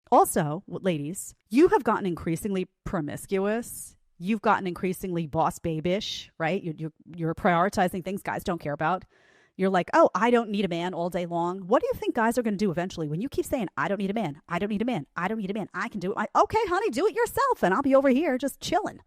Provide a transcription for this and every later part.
Also, ladies, you have gotten increasingly promiscuous. You've gotten increasingly boss babish, right? You're prioritizing things guys don't care about. You're like, oh, I don't need a man all day long. What do you think guys are going to do eventually when you keep saying, I don't need a man, I don't need a man, I don't need a man, I can do it. Okay, honey, do it yourself, and I'll be over here just chilling.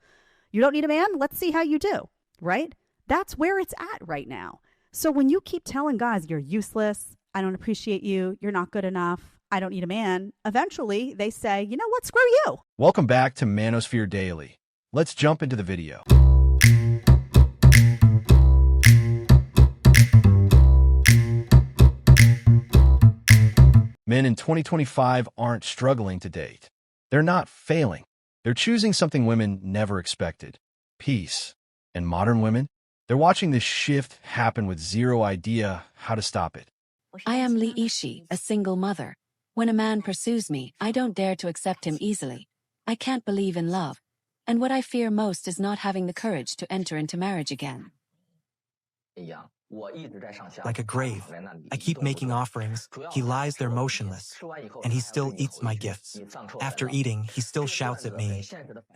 You don't need a man? Let's see how you do, right? That's where it's at right now. So when you keep telling guys you're useless, I don't appreciate you, you're not good enough, I don't need a man, eventually they say, you know what, screw you. Welcome back to Manosphere Daily. Let's jump into the video. Men in 2025 aren't struggling to date. They're not failing. They're choosing something women never expected: peace. And modern women, they're watching this shift happen with zero idea how to stop it. I am Li Ishi, a single mother. When a man pursues me, I don't dare to accept him easily. I can't believe in love. And what I fear most is not having the courage to enter into marriage again. Like a grave. I keep making offerings. He lies there motionless, and he still eats my gifts. After eating, he still shouts at me,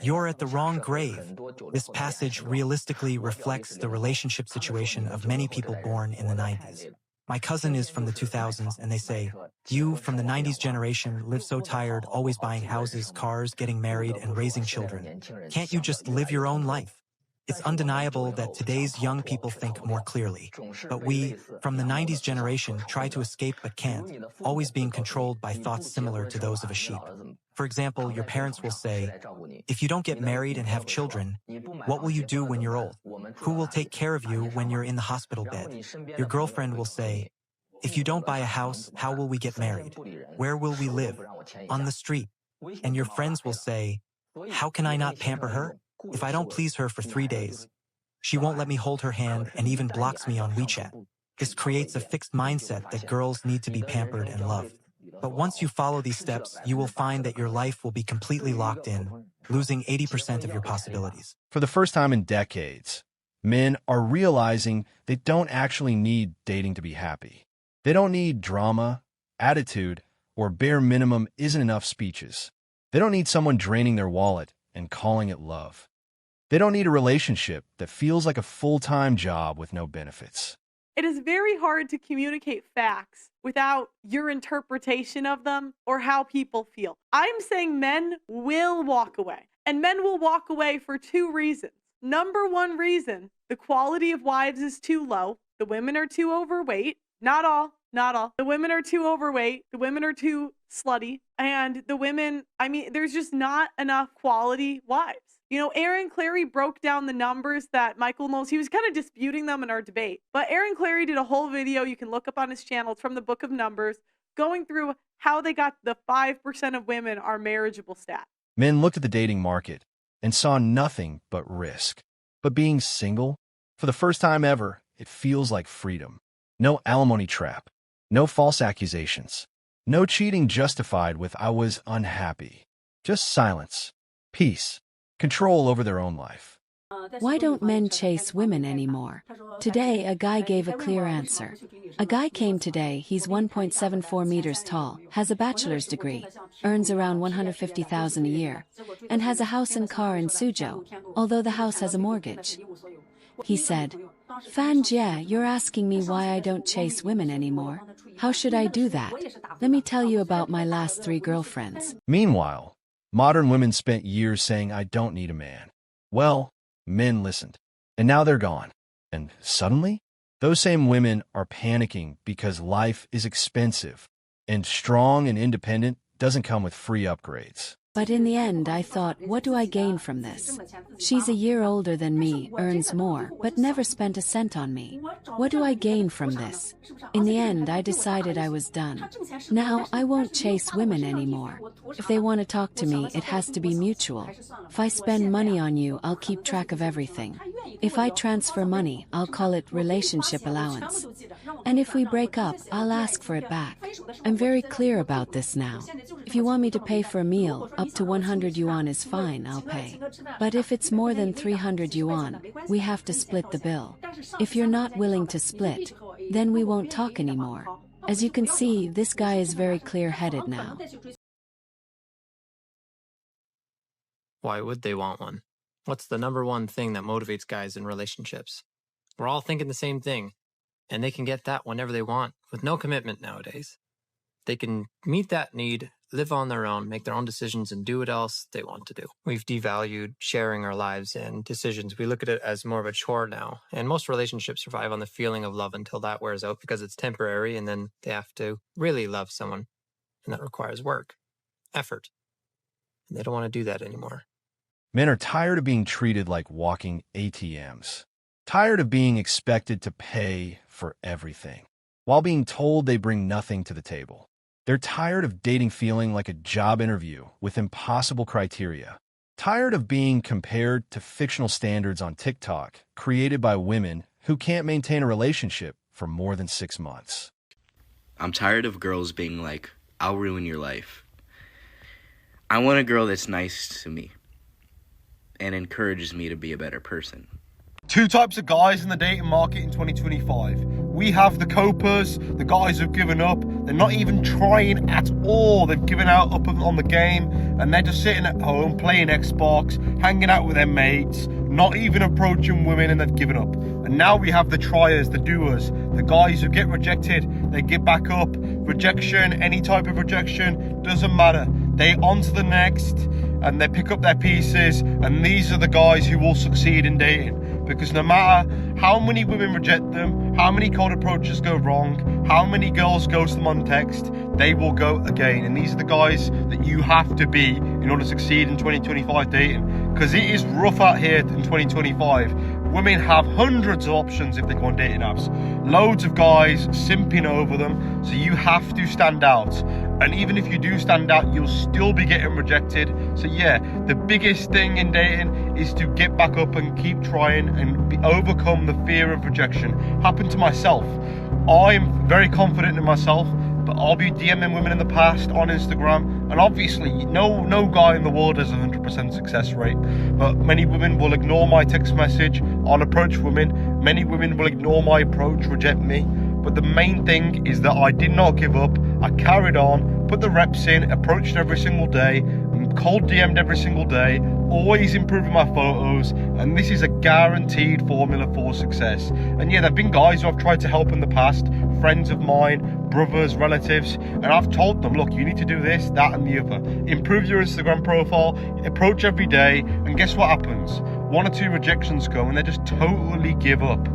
"You're at the wrong grave." This passage realistically reflects the relationship situation of many people born in the 90s. My cousin is from the 2000s, and they say, "You from the 90s generation live so tired, always buying houses, cars, getting married, and raising children. Can't you just live your own life?" It's undeniable that today's young people think more clearly. But we, from the 90s generation, try to escape but can't, always being controlled by thoughts similar to those of a sheep. For example, your parents will say, "If you don't get married and have children, what will you do when you're old? Who will take care of you when you're in the hospital bed?" Your girlfriend will say, "If you don't buy a house, how will we get married? Where will we live? On the street." And your friends will say, "How can I not pamper her? If I don't please her for 3 days, she won't let me hold her hand and even blocks me on WeChat." This creates a fixed mindset that girls need to be pampered and loved. But once you follow these steps, you will find that your life will be completely locked in, losing 80% of your possibilities. For the first time in decades, men are realizing they don't actually need dating to be happy. They don't need drama, attitude, or bare minimum isn't enough speeches. They don't need someone draining their wallet and calling it love. They don't need a relationship that feels like a full-time job with no benefits. It is very hard to communicate facts without your interpretation of them or how people feel. I'm saying men will walk away, and men will walk away for 2 reasons. Number 1 reason, the quality of wives is too low. The women are too overweight. Not all. The women are too overweight. The women are too slutty. And the women, there's just not enough quality wives. You know, Aaron Clary broke down the numbers that Michael Knowles, he was kind of disputing them in our debate. But Aaron Clary did a whole video you can look up on his channel. It's from the Book of Numbers, going through how they got the 5% of women are marriageable stat. Men looked at the dating market and saw nothing but risk. But being single, for the first time ever, it feels like freedom. No alimony trap. No false accusations. No cheating justified with "I was unhappy." Just silence, peace, control over their own life. Why don't men chase women anymore? Today, a guy gave a clear answer. A guy came today, he's 1.74 meters tall, has a bachelor's degree, earns around $150,000 a year, and has a house and car in Suzhou, although the house has a mortgage. He said, "Fan Jie, you're asking me why I don't chase women anymore. How should I do that? Let me tell you about my last 3 girlfriends." Meanwhile, modern women spent years saying, "I don't need a man." Well, men listened, and now they're gone. And suddenly, those same women are panicking because life is expensive, and strong and independent doesn't come with free upgrades. But in the end, I thought, what do I gain from this? She's a year older than me, earns more, but never spent a cent on me. What do I gain from this? In the end, I decided I was done. Now, I won't chase women anymore. If they want to talk to me, it has to be mutual. If I spend money on you, I'll keep track of everything. If I transfer money, I'll call it relationship allowance. And if we break up, I'll ask for it back. I'm very clear about this now. If you want me to pay for a meal, up to 100 yuan is fine, I'll pay. But if it's more than 300 yuan, we have to split the bill. If you're not willing to split, then we won't talk anymore. As you can see, this guy is very clear-headed now. Why would they want one? What's the number one thing that motivates guys in relationships? We're all thinking the same thing, and they can get that whenever they want with no commitment nowadays. They can meet that need, live on their own, make their own decisions, and do what else they want to do. We've devalued sharing our lives and decisions. We look at it as more of a chore now, and most relationships survive on the feeling of love until that wears out because it's temporary, and then they have to really love someone, and that requires work, effort, and they don't want to do that anymore. Men are tired of being treated like walking ATMs, tired of being expected to pay for everything, while being told they bring nothing to the table. They're tired of dating feeling like a job interview with impossible criteria, tired of being compared to fictional standards on TikTok created by women who can't maintain a relationship for more than 6 months. I'm tired of girls being like, I'll ruin your life. I want a girl that's nice to me and encourages me to be a better person. Two types of guys in the dating market in 2025. We have the copers, the guys who've given up. They're not even trying at all. They've given out up on the game, and they're just sitting at home playing Xbox, hanging out with their mates, not even approaching women, and they've given up. And now we have the triers, the doers, the guys who get rejected, they get back up. Rejection, any type of rejection, doesn't matter. They on to the next, and they pick up their pieces, and these are the guys who will succeed in dating. Because no matter how many women reject them, how many cold approaches go wrong, how many girls ghost them on text, they will go again. And these are the guys that you have to be in order to succeed in 2025 dating. Because it is rough out here in 2025. Women have hundreds of options if they go on dating apps. Loads of guys simping over them. So you have to stand out. And even if you do stand out, you'll still be getting rejected. So yeah, the biggest thing in dating is to get back up and keep trying and overcome the fear of rejection. Happened to myself. I'm very confident in myself, but I'll be DMing women in the past on Instagram, and obviously no guy in the world has a 100% success rate, but many women will ignore my text message. I'll approach women. Many women will ignore my approach, reject me. But the main thing is that I did not give up. I carried on, put the reps in, approached every single day, cold DM'd every single day, always improving my photos, and this is a guaranteed formula for success. And yeah, there have been guys who I've tried to help in the past, friends of mine, brothers, relatives, and I've told them, look, you need to do this, that, and the other. Improve your Instagram profile, approach every day, and guess what happens? 1 or 2 rejections come and they just totally give up.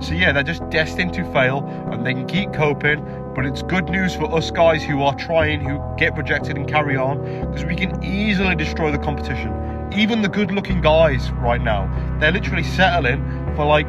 So yeah, they're just destined to fail, and they can keep coping, but it's good news for us guys who are trying, who get rejected and carry on, because we can easily destroy the competition. Even the good looking guys right now, they're literally settling for like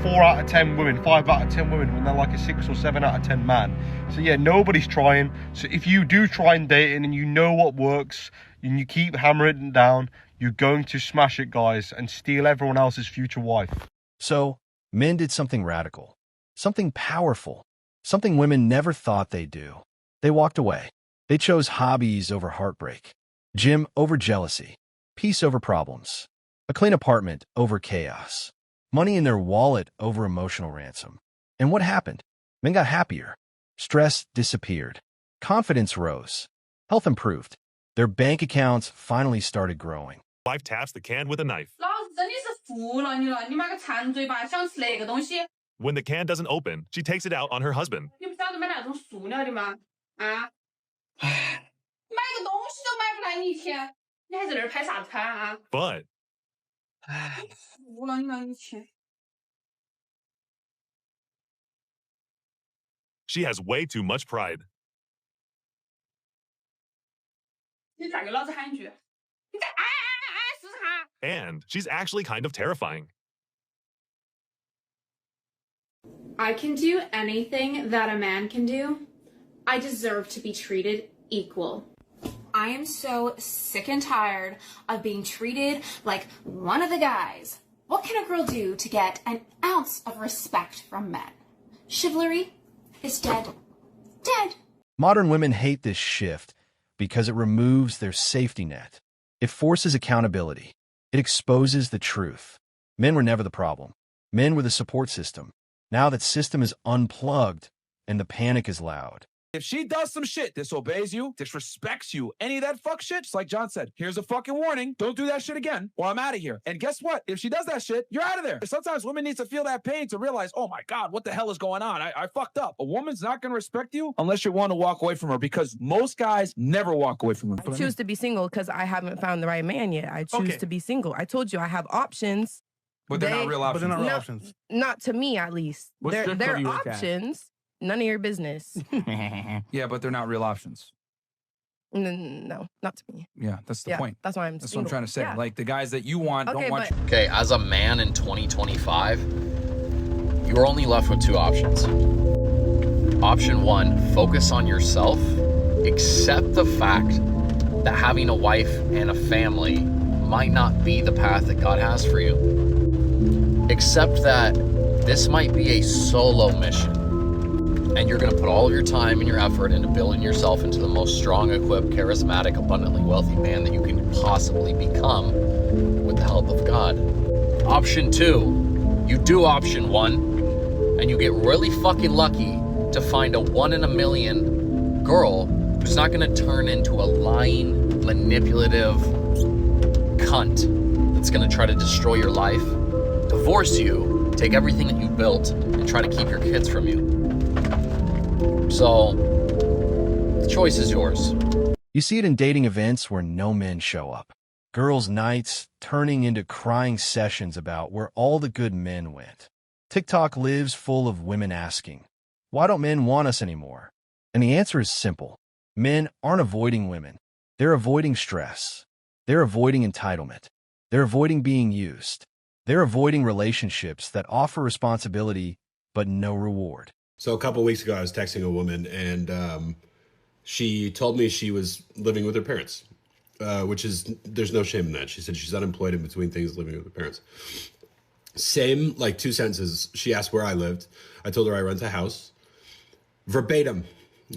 4 out of 10 women, 5 out of 10 women, when they're like a 6 or 7 out of 10 man. So yeah, nobody's trying. So if you do try and dating and you know what works and you keep hammering it down, you're going to smash it, guys, and steal everyone else's future wife. So, men did something radical, something powerful, something women never thought they'd do. They walked away. They chose hobbies over heartbreak, gym over jealousy, peace over problems, a clean apartment over chaos, money in their wallet over emotional ransom. And what happened? Men got happier. Stress disappeared. Confidence rose. Health improved. Their bank accounts finally started growing. Wife taps the can with a knife. When the can doesn't open, she takes it out on her husband. But she has way too much pride. And she's actually kind of terrifying. I can do anything that a man can do. I deserve to be treated equal. I am so sick and tired of being treated like one of the guys. What can a girl do to get an ounce of respect from men? Chivalry is dead. Dead. Modern women hate this shift because it removes their safety net. It forces accountability. It exposes the truth. Men were never the problem. Men were the support system. Now that system is unplugged and the panic is loud. If she does some shit, disobeys you, disrespects you, any of that fuck shit, just like John said, here's a fucking warning. Don't do that shit again or I'm out of here. And guess what? If she does that shit, you're out of there. Sometimes women need to feel that pain to realize, oh my God, what the hell is going on? I fucked up. A woman's not going to respect you unless you want to walk away from her, because most guys never walk away from her. I choose to be single because I haven't found the right man yet. I choose to be single. I told you I have options. But they're not real options. Not to me, at least. They're options. None of your business. Yeah, but they're not real options. No, not to me. Yeah, that's the point. That's why I'm That's single. what I'm trying to say. Yeah. Like, the guys that you want don't want you. Okay, as a man in 2025, you're only left with two options. Option one, focus on yourself. Accept the fact that having a wife and a family might not be the path that God has for you. Accept that this might be a solo mission, and you're going to put all of your time and your effort into building yourself into the most strong, equipped, charismatic, abundantly wealthy man that you can possibly become with the help of God. Option two, you do option one, and you get really fucking lucky to find a 1 in a million girl who's not going to turn into a lying, manipulative cunt that's going to try to destroy your life, divorce you, take everything that you built, and try to keep your kids from you. So, the choice is yours. You see it in dating events where no men show up. Girls' nights turning into crying sessions about where all the good men went. TikTok lives full of women asking, why don't men want us anymore? And the answer is simple. Men aren't avoiding women. They're avoiding stress. They're avoiding entitlement. They're avoiding being used. They're avoiding relationships that offer responsibility but no reward. So a couple of weeks ago, I was texting a woman, and she told me she was living with her parents, which is, there's no shame in that. She said she's unemployed in between things, living with her parents. Same, like 2 sentences. She asked where I lived. I told her I rent a house. Verbatim,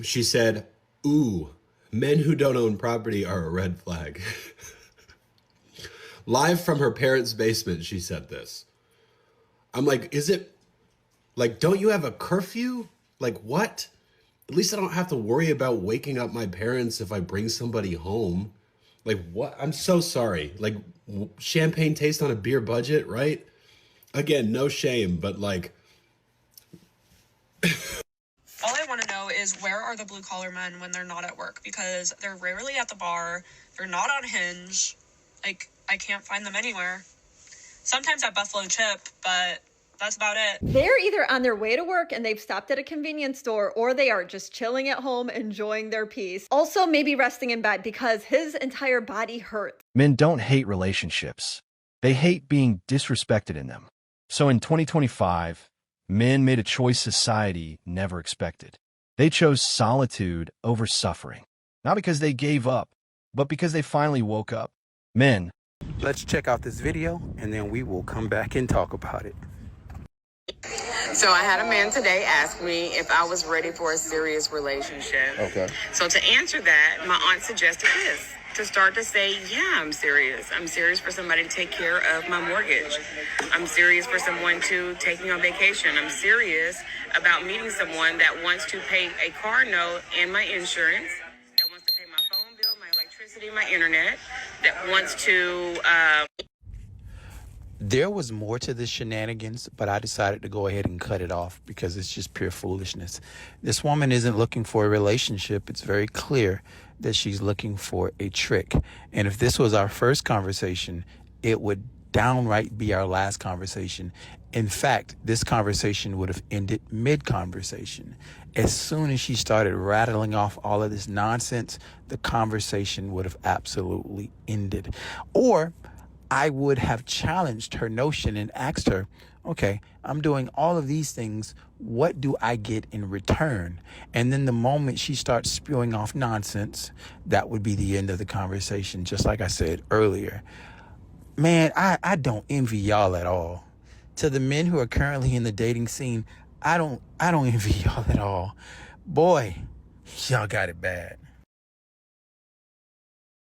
she said, ooh, men who don't own property are a red flag. Live from her parents' basement, she said this. I'm like, is it, like, don't you have a curfew? Like, what? At least I don't have to worry about waking up my parents if I bring somebody home. Like, what? I'm so sorry. Like, champagne taste on a beer budget, right? Again, no shame, but like... All I want to know is, where are the blue-collar men when they're not at work? Because they're rarely at the bar. They're not on Hinge. Like, I can't find them anywhere. Sometimes at Buffalo Chip, but that's about it. They're either on their way to work and they've stopped at a convenience store, or they are just chilling at home, enjoying their peace. Also, maybe resting in bed because his entire body hurts. Men don't hate relationships. They hate being disrespected in them. So in 2025, men made a choice society never expected. They chose solitude over suffering. Not because they gave up, but because they finally woke up. Men. Let's check out this video, and then we will come back and talk about it. So I had a man today ask me if I was ready for a serious relationship. Okay. So to answer that, my aunt suggested this. To start to say, yeah, I'm serious. I'm serious for somebody to take care of my mortgage. I'm serious for someone to take me on vacation. I'm serious about meeting someone that wants to pay a car note and my insurance, that wants to pay my phone bill, my electricity, my internet, that wants to... There was more to the shenanigans, but I decided to go ahead and cut it off because it's just pure foolishness. This woman isn't looking for a relationship. It's very clear that she's looking for a trick. And if this was our first conversation, it would downright be our last conversation. In fact, this conversation would have ended mid-conversation. As soon as she started rattling off all of this nonsense, the conversation would have absolutely ended. Or I would have challenged her notion and asked her, okay, I'm doing all of these things. What do I get in return? And then the moment she starts spewing off nonsense, that would be the end of the conversation, just like I said earlier. Man, I don't envy y'all at all. To the men who are currently in the dating scene, I don't envy y'all at all. Boy, y'all got it bad.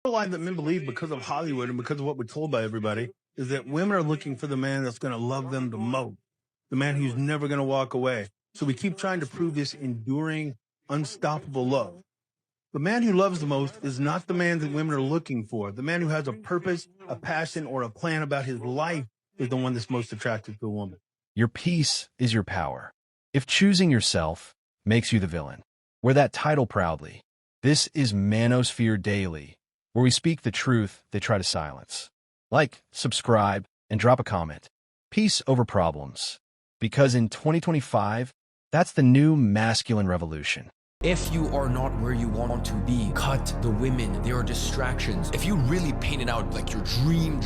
The lie that men believe because of Hollywood and because of what we're told by everybody is that women are looking for the man that's going to love them the most, the man who's never going to walk away. So we keep trying to prove this enduring unstoppable love. The man who loves the most is not the man that women are looking for. The man who has a purpose, a passion, or a plan about his life is the one that's most attractive to a woman. Your peace is your power. If choosing yourself makes you the villain, wear that title proudly. This is Manosphere Daily, where we speak the truth they try to silence. Like, subscribe, and drop a comment. Peace over problems. Because in 2025, that's the new masculine revolution. If you are not where you want to be, cut the women. They are distractions. If you really painted out like your dream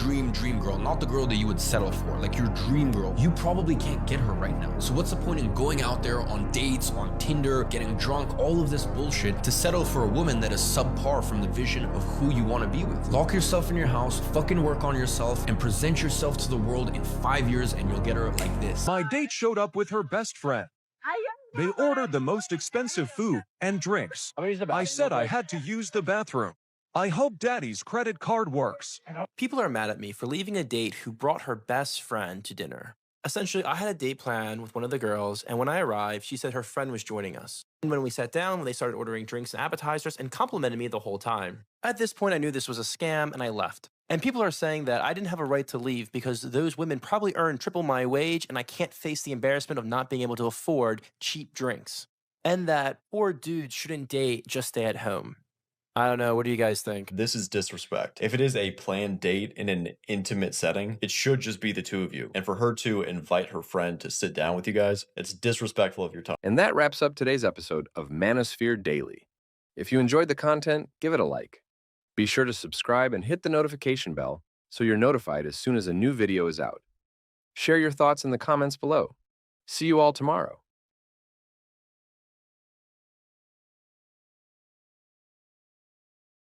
girl, not the girl that you would settle for, like your dream girl, you probably can't get her right now. So what's the point in going out there on dates, on Tinder, getting drunk, all of this bullshit to settle for a woman that is subpar from the vision of who you want to be with? Lock yourself in your house, fucking work on yourself, and present yourself to the world in 5 years and you'll get her like this. My date showed up with her best friend. They ordered the most expensive food and drinks. I said I had to use the bathroom. I hope Daddy's credit card works. People are mad at me for leaving a date who brought her best friend to dinner. Essentially, I had a date plan with one of the girls, and when I arrived, she said her friend was joining us. And when we sat down, they started ordering drinks and appetizers and complimented me the whole time. At this point, I knew this was a scam, and I left. And people are saying that I didn't have a right to leave because those women probably earn triple my wage and I can't face the embarrassment of not being able to afford cheap drinks. And that poor dudes shouldn't date, just stay at home. I don't know, what do you guys think? This is disrespect. If it is a planned date in an intimate setting, it should just be the two of you. And for her to invite her friend to sit down with you guys, it's disrespectful of your time. And that wraps up today's episode of Manosphere Daily. If you enjoyed the content, give it a like. Be sure to subscribe and hit the notification bell so you're notified as soon as a new video is out. Share your thoughts in the comments below. See you all tomorrow.